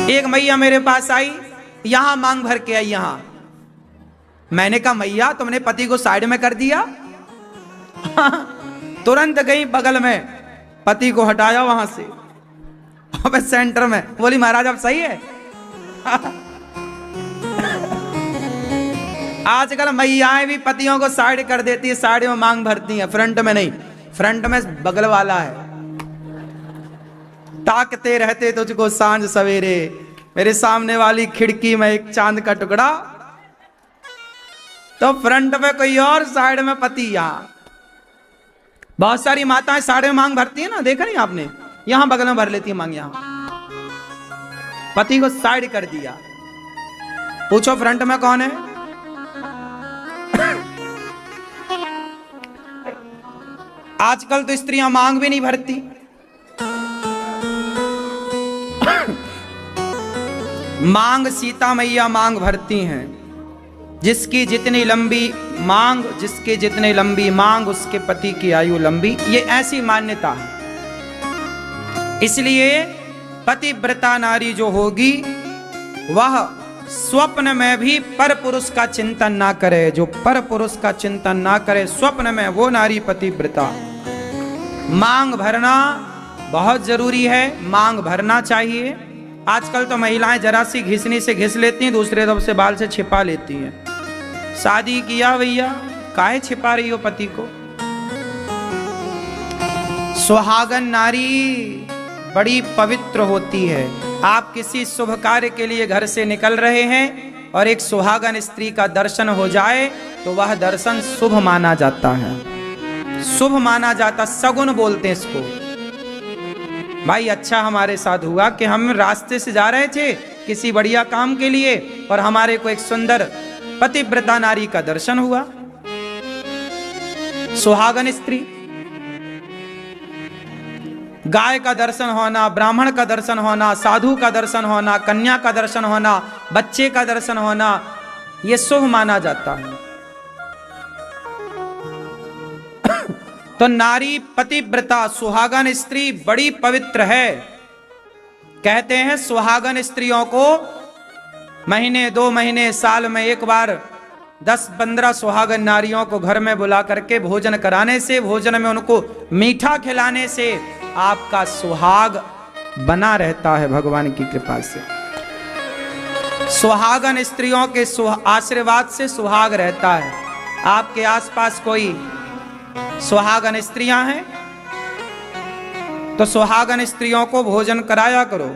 एक मैया मेरे पास आई, यहां मांग भर के आई यहां। मैंने कहा मैया तुमने पति को साइड में कर दिया? तुरंत गई बगल में, पति को हटाया वहां से, अब सेंटर में। बोली महाराज अब सही है। आजकल मैयाएं भी पतियों को साइड कर देती है, साइड में मांग भरती हैं, फ्रंट में नहीं। फ्रंट में बगल वाला है। ताकते रहते तुझको सांझ सवेरे, मेरे सामने वाली खिड़की में एक चांद का टुकड़ा। तो फ्रंट में कोई और, साइड में पति। यहां बहुत सारी माताएं साइड में मांग भरती है ना, देखा नहीं आपने? यहां बगल में भर लेती है मांग, यहां पति को साइड कर दिया। पूछो फ्रंट में कौन है? आजकल तो स्त्रियां मांग भी नहीं भरती। मांग सीता मैया मांग भरती हैं। जिसकी जितनी लंबी मांग, जिसके जितने लंबी मांग, उसके पति की आयु लंबी। ये ऐसी मान्यता है। इसलिए पतिव्रता नारी जो होगी वह स्वप्न में भी पर पुरुष का चिंतन ना करे। जो पर पुरुष का चिंतन ना करे स्वप्न में, वो नारी पतिव्रता। मांग भरना बहुत जरूरी है, मांग भरना चाहिए। आजकल तो महिलाएं जरा सी घिसनी से घिस लेती हैं, दूसरे तरफ से बाल से छिपा लेती हैं। शादी किया भैया, काहे छिपा रही हो पति को? सुहागन नारी बड़ी पवित्र होती है। आप किसी शुभ कार्य के लिए घर से निकल रहे हैं और एक सुहागन स्त्री का दर्शन हो जाए तो वह दर्शन शुभ माना जाता है, शुभ माना जाता, सगुन बोलते हैं इसको। भाई अच्छा हमारे साथ हुआ कि हम रास्ते से जा रहे थे किसी बढ़िया काम के लिए और हमारे को एक सुंदर पतिव्रता नारी का दर्शन हुआ। सुहागन स्त्री, गाय का दर्शन होना, ब्राह्मण का दर्शन होना, साधु का दर्शन होना, कन्या का दर्शन होना, बच्चे का दर्शन होना, यह शुभ माना जाता है। तो नारी पतिव्रता, सुहागन स्त्री बड़ी पवित्र है। कहते हैं सुहागन स्त्रियों को महीने 2 महीने साल में एक बार 10-15 सुहागन नारियों को घर में बुला करके भोजन कराने से, भोजन में उनको मीठा खिलाने से आपका सुहाग बना रहता है भगवान की कृपा से। सुहागन स्त्रियों के आशीर्वाद से सुहाग रहता है। आपके आसपास कोई सुहागन स्त्रियां हैं तो सुहागन स्त्रियों को भोजन कराया करो।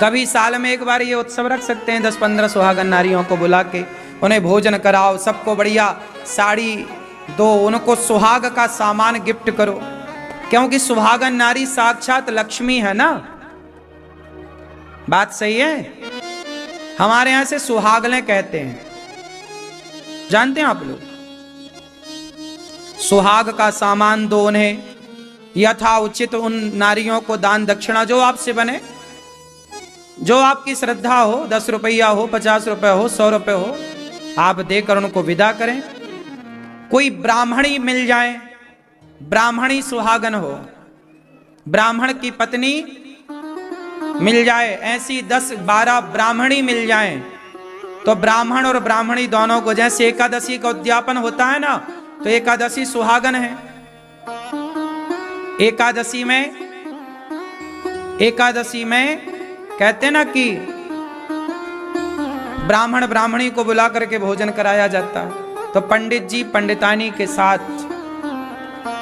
कभी साल में एक बार ये उत्सव रख सकते हैं, 10-15 सुहागन नारियों को बुला के उन्हें भोजन कराओ, सबको बढ़िया साड़ी दो, उनको सुहाग का सामान गिफ्ट करो। क्योंकि सुहागन नारी साक्षात लक्ष्मी है ना। बात सही है? हमारे यहां से सुहागले कहते हैं, जानते हैं आप लोग? सुहाग का सामान दो उन्हें, यथा उचित उन नारियों को दान दक्षिणा जो आपसे बने, जो आपकी श्रद्धा हो, 10 रुपया हो, 50 रुपये हो, 100 रुपये हो, आप देकर उनको विदा करें। कोई ब्राह्मणी मिल जाए, ब्राह्मणी सुहागन हो, ब्राह्मण की पत्नी मिल जाए, ऐसी 10-12 ब्राह्मणी मिल जाएं, तो ब्राह्मण और ब्राह्मणी दोनों को, जैसे एकादशी का उद्यापन होता है ना, तो एकादशी सुहागन है। एकादशी में कहते ना कि ब्राह्मण ब्राह्मणी को बुला करके भोजन कराया जाता है। तो पंडित जी पंडितानी के साथ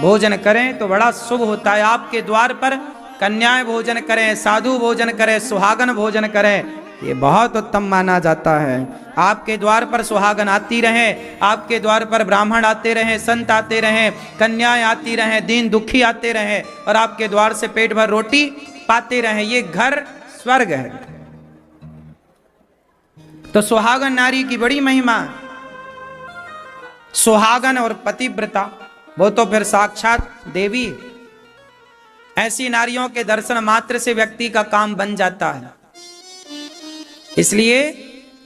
भोजन करें तो बड़ा शुभ होता है। आपके द्वार पर कन्याएं भोजन करें, साधु भोजन करें, सुहागन भोजन करें, ये बहुत उत्तम माना जाता है। आपके द्वार पर सुहागन आती रहें, आपके द्वार पर ब्राह्मण आते रहें, संत आते रहें, कन्याएं आती रहें, दीन दुखी आते रहें और आपके द्वार से पेट भर रोटी पाते रहें, ये घर स्वर्ग है। तो सुहागन नारी की बड़ी महिमा। सुहागन और पतिव्रता वो तो फिर साक्षात देवी। ऐसी नारियों के दर्शन मात्र से व्यक्ति का काम बन जाता है। इसलिए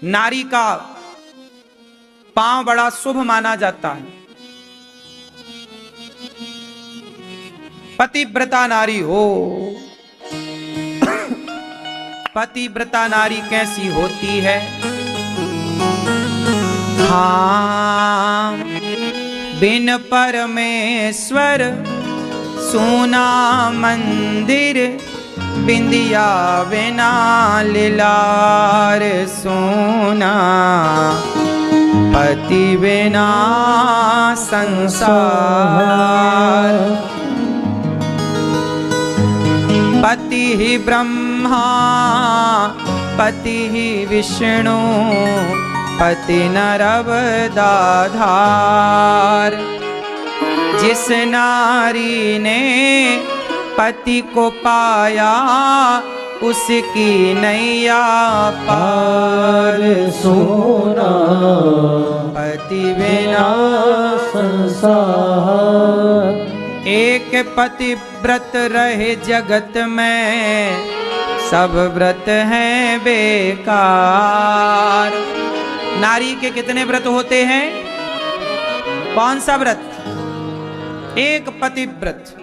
नारी का पांव बड़ा शुभ माना जाता है। पतिव्रता नारी हो, पतिव्रता नारी कैसी होती है। हाँ, बिन परमेश्वर सोना मंदिर, बिंदिया बिना लिलार सोना, पति बिना संसार। पति ही ब्रह्मा, पति ही विष्णु, पति नरव दाधार। जिस नारी ने पति को पाया, उसकी नैया पार सोना, पति बिना संसार। एक पति व्रत रहे जगत में, सब व्रत हैं बेकार। नारी के कितने व्रत होते हैं? कौन सा व्रत? एक पति व्रत।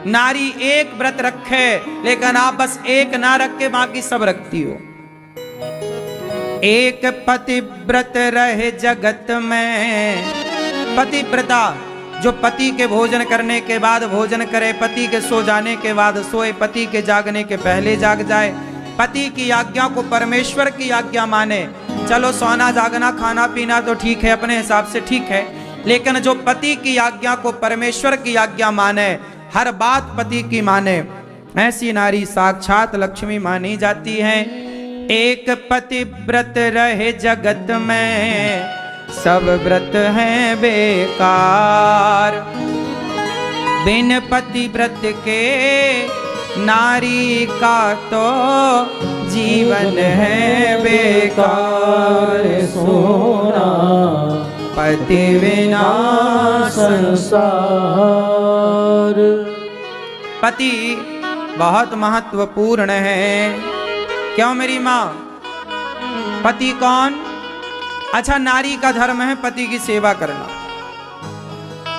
नारी एक व्रत रखे, लेकिन आप बस एक ना रख के बाकी सब रखती हो। एक पतिव्रत रहे जगत में। पतिव्रता जो पति के भोजन करने के बाद भोजन करे, पति के सो जाने के बाद सोए, पति के जागने के पहले जाग जाए, पति की आज्ञा को परमेश्वर की आज्ञा माने। चलो सोना जागना खाना पीना तो ठीक है, अपने हिसाब से ठीक है, लेकिन जो पति की आज्ञा को परमेश्वर की आज्ञा माने, हर बात पति की माने, ऐसी नारी साक्षात लक्ष्मी मानी जाती है। एक पतिव्रत रहे जगत में, सब व्रत हैं बेकार। बिन पतिव्रत के नारी का तो जीवन है बेकार सोना, पति बिना संसार। पति बहुत महत्वपूर्ण है। क्यों मेरी माँ? पति कौन? अच्छा, नारी का धर्म है पति की सेवा करना।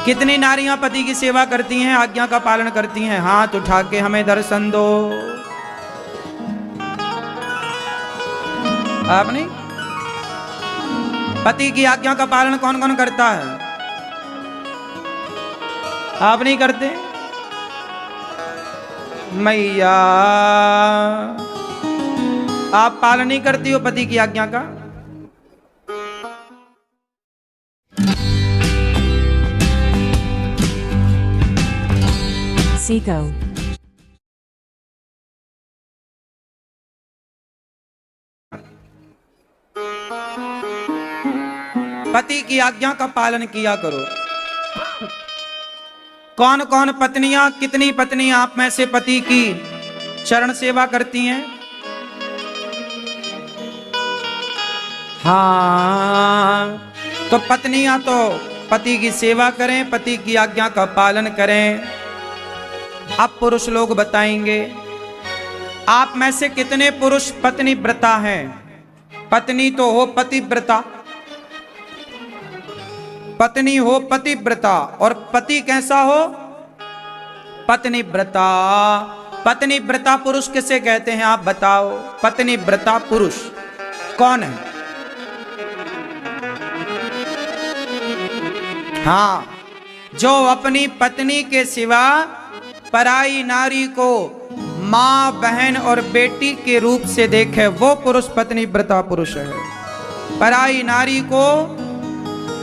कितनी नारियां पति की सेवा करती हैं, आज्ञा का पालन करती हैं? हाथ उठा के हमें दर्शन दो। आप नहीं? पति की आज्ञा का पालन कौन कौन करता है? आप नहीं करते? मैया, आप पालन नहीं करती हो पति की आज्ञा का? Seco. पति की आज्ञा का पालन किया करो। कौन कौन पत्नियां, कितनी पत्नियां आप में से पति की चरण सेवा करती हैं? हाँ, तो पत्नियां तो पति की सेवा करें, पति की आज्ञा का पालन करें। अब पुरुष लोग बताएंगे, आप में से कितने पुरुष पत्नी व्रता हैं? पत्नी तो हो पतिव्रता, पत्नी हो पतिव्रता, और पति कैसा हो? पत्नी व्रता। पत्नी व्रता पुरुष किसे कहते हैं आप बताओ? पत्नी व्रता पुरुष कौन है? हाँ, जो अपनी पत्नी के सिवा पराई नारी को माँ, बहन और बेटी के रूप से देखे, वो पुरुष पत्नी व्रता पुरुष है। पराई नारी को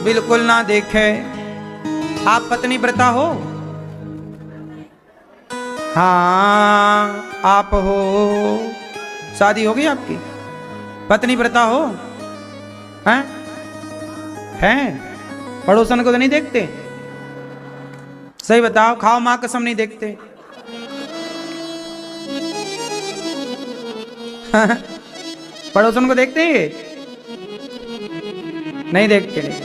बिल्कुल ना देखे। आप पत्नी व्रता हो? हाँ, आप हो। शादी हो गई आपकी? पत्नी व्रता हो? हैं? पड़ोसन को तो नहीं देखते? सही बताओ, खाओ मां कसम, नहीं देखते? पड़ोसन को देखते हैं? नहीं देखते। नहीं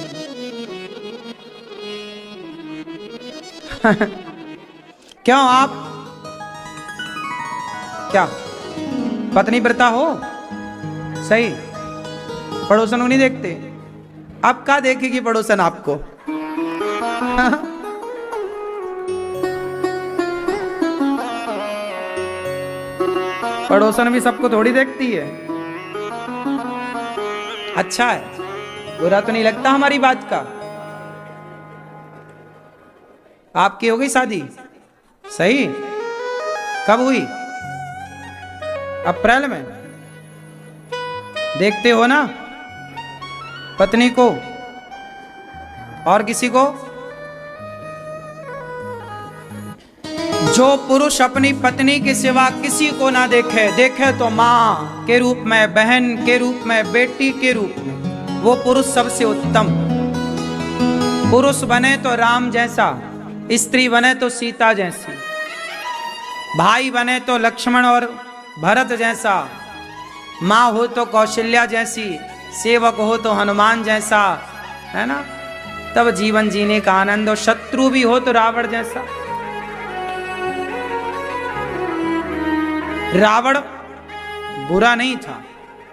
क्यों? आप क्या पत्नी व्रता हो? सही, पड़ोसन को नहीं देखते? अब क्या देखेगी पड़ोसन आपको? पड़ोसन भी सबको थोड़ी देखती है। अच्छा है, बुरा तो नहीं लगता हमारी बात का। आपकी हो गई शादी? सही। कब हुई? अप्रैल में। देखते हो ना पत्नी को और किसी को? जो पुरुष अपनी पत्नी के सिवा किसी को ना देखे, देखे तो मां के रूप में, बहन के रूप में, बेटी के रूप में, वो पुरुष सबसे उत्तम। पुरुष बने तो राम जैसा, स्त्री बने तो सीता जैसी, भाई बने तो लक्ष्मण और भरत जैसा, माँ हो तो कौशल्या जैसी, सेवक हो तो हनुमान जैसा, है ना? तब जीवन जीने का आनंद। और शत्रु भी हो तो रावण जैसा। रावण बुरा नहीं था,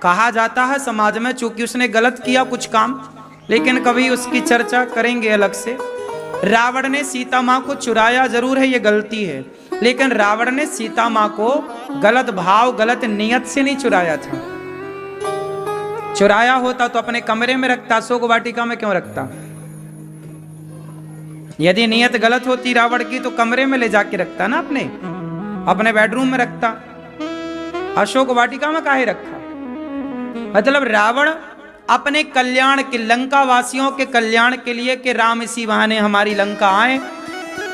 कहा जाता है समाज में, चूंकि उसने गलत किया कुछ काम, लेकिन कभी उसकी चर्चा करेंगे अलग से। रावण ने सीता माँ को चुराया जरूर है, ये गलती है, लेकिन रावण ने सीता माँ को गलत भाव, गलत नियत से नहीं चुराया था। चुराया होता तो अपने कमरे में रखता, अशोक वाटिका में क्यों रखता? यदि नियत गलत होती रावण की तो कमरे में ले जाके रखता ना, अपने बेडरूम में रखता। अशोक वाटिका में काहे रखा? मतलब रावण अपने कल्याण के, लंका वासियों के कल्याण के लिए कि राम इसी बहाने हमारी लंका आए,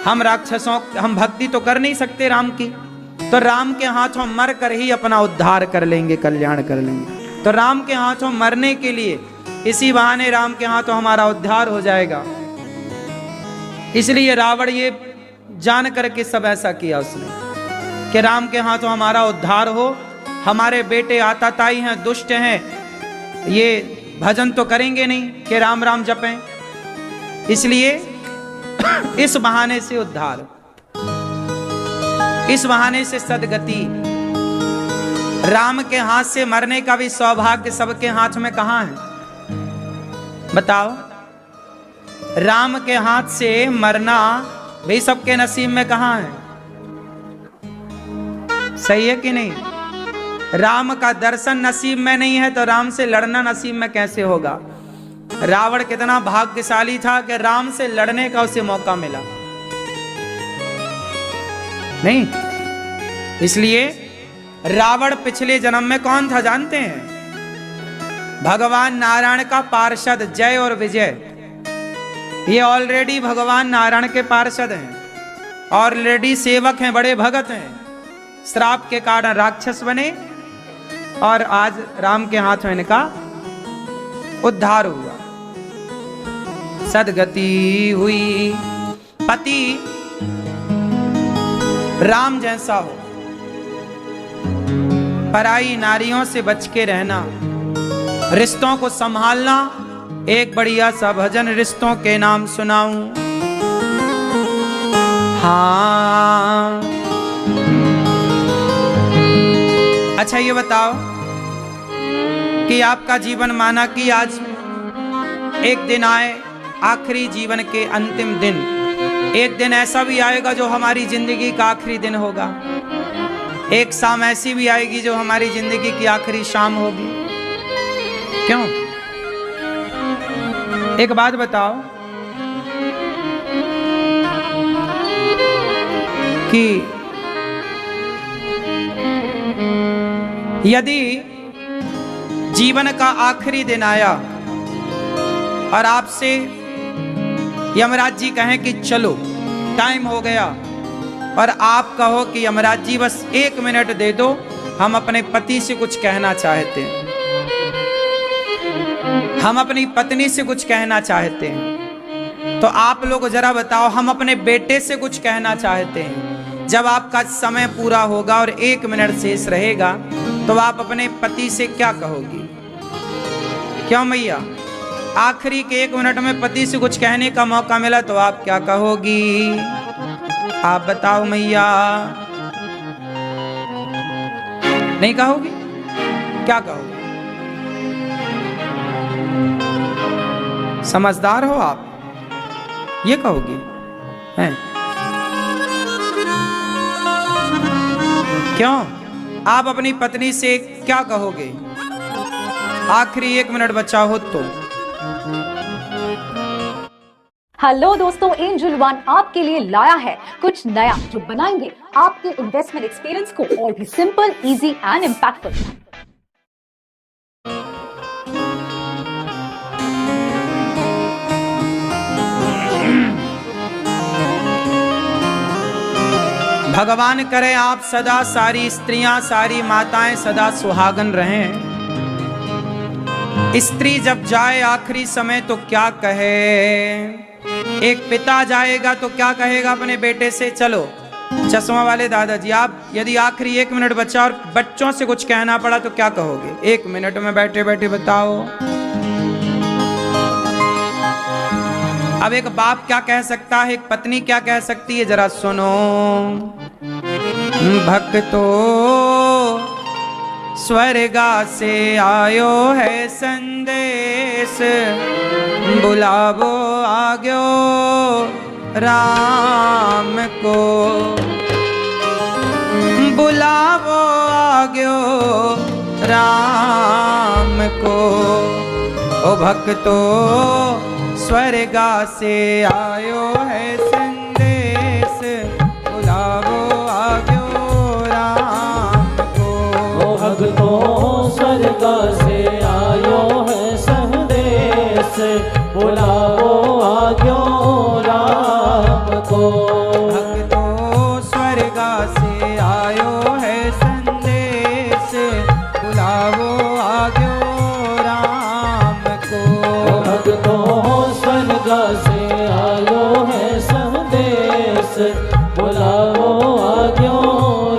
हम राक्षसों, हम भक्ति तो कर नहीं सकते राम की, तो राम के हाथों मर कर ही अपना उद्धार कर लेंगे, कल्याण कर लेंगे। तो राम के हाथों मरने के लिए, इसी बहाने राम के हाथों हमारा उद्धार हो जाएगा, इसलिए रावण ये जान करके सब ऐसा किया उसने कि राम के हाथों हमारा उद्धार हो। हमारे बेटे आताताई हैं, दुष्ट हैं, ये भजन तो करेंगे नहीं कि राम राम जपें, इसलिए इस बहाने से उद्धार, इस बहाने से सदगति। राम के हाथ से मरने का भी सौभाग्य सबके हाथ में कहां है? बताओ। राम के हाथ से मरना भी सबके नसीब में कहां है? सही है कि नहीं? राम का दर्शन नसीब में नहीं है तो राम से लड़ना नसीब में कैसे होगा? रावण कितना भाग्यशाली था कि राम से लड़ने का उसे मौका मिला नहीं। इसलिए रावण पिछले जन्म में कौन था जानते हैं? भगवान नारायण का पार्षद जय और विजय। ये ऑलरेडी भगवान नारायण के पार्षद हैं, ऑलरेडी सेवक हैं, बड़े भगत हैं। श्राप के कारण राक्षस बने और आज राम के हाथ में इनका उद्धार हुआ, सदगति हुई। पति राम जैसा हो, पराई नारियों से बच के रहना, रिश्तों को संभालना। एक बढ़िया सा भजन रिश्तों के नाम सुनाऊं। हाँ, अच्छा ये बताओ कि आपका जीवन माना कि आज एक दिन आए, आखिरी जीवन के अंतिम दिन, एक दिन ऐसा भी आएगा जो हमारी जिंदगी का आखिरी दिन होगा। एक शाम ऐसी भी आएगी जो हमारी जिंदगी की आखिरी शाम होगी। क्यों? एक बात बताओ कि यदि जीवन का आखिरी दिन आया और आपसे यमराज जी कहें कि चलो टाइम हो गया, और आप कहो कि यमराज जी बस 1 मिनट दे दो, हम अपने पति से कुछ कहना चाहते हैं, हम अपनी पत्नी से कुछ कहना चाहते हैं, तो आप लोग जरा बताओ, हम अपने बेटे से कुछ कहना चाहते हैं। जब आपका समय पूरा होगा और 1 मिनट शेष रहेगा तो आप अपने पति से क्या कहोगी? क्यों मैया? आखिरी के 1 मिनट में पति से कुछ कहने का मौका मिला तो आप क्या कहोगी? आप बताओ मैया। नहीं कहोगी? क्या कहोगी? समझदार हो आप, ये कहोगी हैं? क्यों? आप अपनी पत्नी से क्या कहोगे? आखिरी 1 मिनट बचा हो तो। हेलो दोस्तों, एंजल वन आपके लिए लाया है कुछ नया जो बनाएंगे आपके इन्वेस्टमेंट एक्सपीरियंस को और भी सिंपल, इजी एंड इम्पैक्टफुल। भगवान करे आप सदा, सारी स्त्रियां, सारी माताएं सदा सुहागन रहें। स्त्री जब जाए आखिरी समय तो क्या कहे? एक पिता जाएगा तो क्या कहेगा अपने बेटे से? चलो चश्मा वाले दादाजी, आप यदि आखिरी 1 मिनट बचा और बच्चों से कुछ कहना पड़ा तो क्या कहोगे? 1 मिनट में बैठे बैठे बताओ। अब एक बाप क्या कह सकता है, एक पत्नी क्या कह सकती है, जरा सुनो। भक्तो स्वर्गा से आयो है संदेश, बुलावो आग्यो राम को, बुलावो आग्यो राम को। ओ भक्तो स्वर्गा से आयो है संदेश, बुलावो आग्यो राम को। ओ भक्तो स्वर्गा से आयो है संदेश, बुलावो आग्यो राम को। भक्तो स्वर्गा से आयो है संदेश, बुलावो आग्यो राम को। भक्तो स्वर्गा से आयो है संदेश, बुलावो आग्यो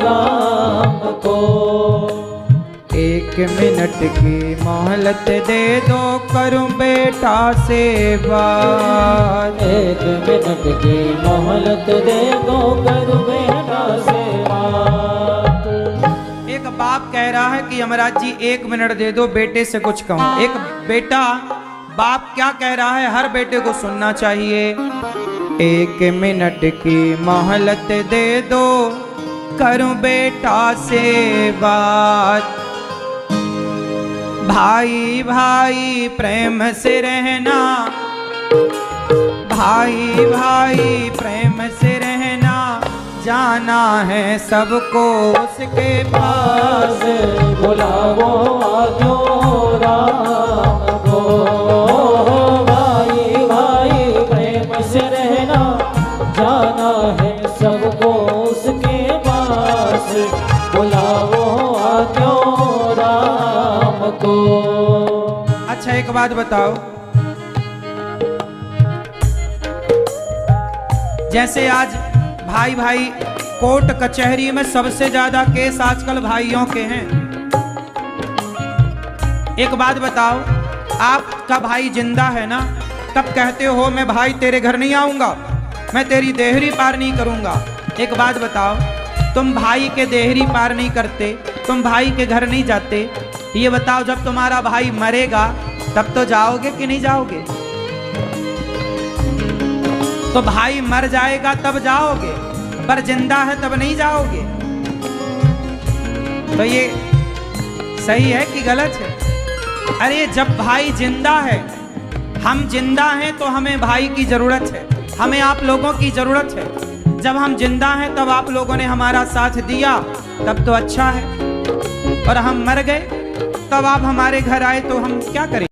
राम को। 1 मिनट की मोहलत दे दो, करूं बेटा से बात। 1 मिनट की मोहलत दे दो, करूं बेटा से बात। एक बाप कह रहा है कि यमराज जी 1 मिनट दे दो, बेटे से कुछ कहूं। एक बेटा, बाप क्या कह रहा है, हर बेटे को सुनना चाहिए। 1 मिनट की मोहलत दे दो, करूं बेटा से बात। भाई भाई प्रेम से रहना, भाई भाई प्रेम से रहना, जाना है सबको उसके पास, बुलावो आग्यो राम को। भाई भाई प्रेम से रहना, जाना है सबको उसके पास, बुलावो आग्यो राम को। अच्छा एक बात बताओ, जैसे आज भाई भाई कोर्ट कचहरी में सबसे ज्यादा केस आजकल भाइयों के हैं। एक बात बताओ, आपका भाई जिंदा है ना, तब कहते हो मैं भाई तेरे घर नहीं आऊंगा, मैं तेरी देहरी पार नहीं करूंगा। एक बात बताओ, तुम भाई के देहरी पार नहीं करते, तुम भाई के घर नहीं जाते, ये बताओ जब तुम्हारा भाई मरेगा तब तो जाओगे कि नहीं जाओगे? तो भाई मर जाएगा तब जाओगे, पर जिंदा है तब नहीं जाओगे। तो ये सही है कि गलत है? अरे जब भाई जिंदा है, हम जिंदा हैं तो हमें भाई की जरूरत है, हमें आप लोगों की जरूरत है। जब हम जिंदा हैं तब आप लोगों ने हमारा साथ दिया, तब तो अच्छा है। और हम मर गए तब आप हमारे घर आए तो हम क्या करें?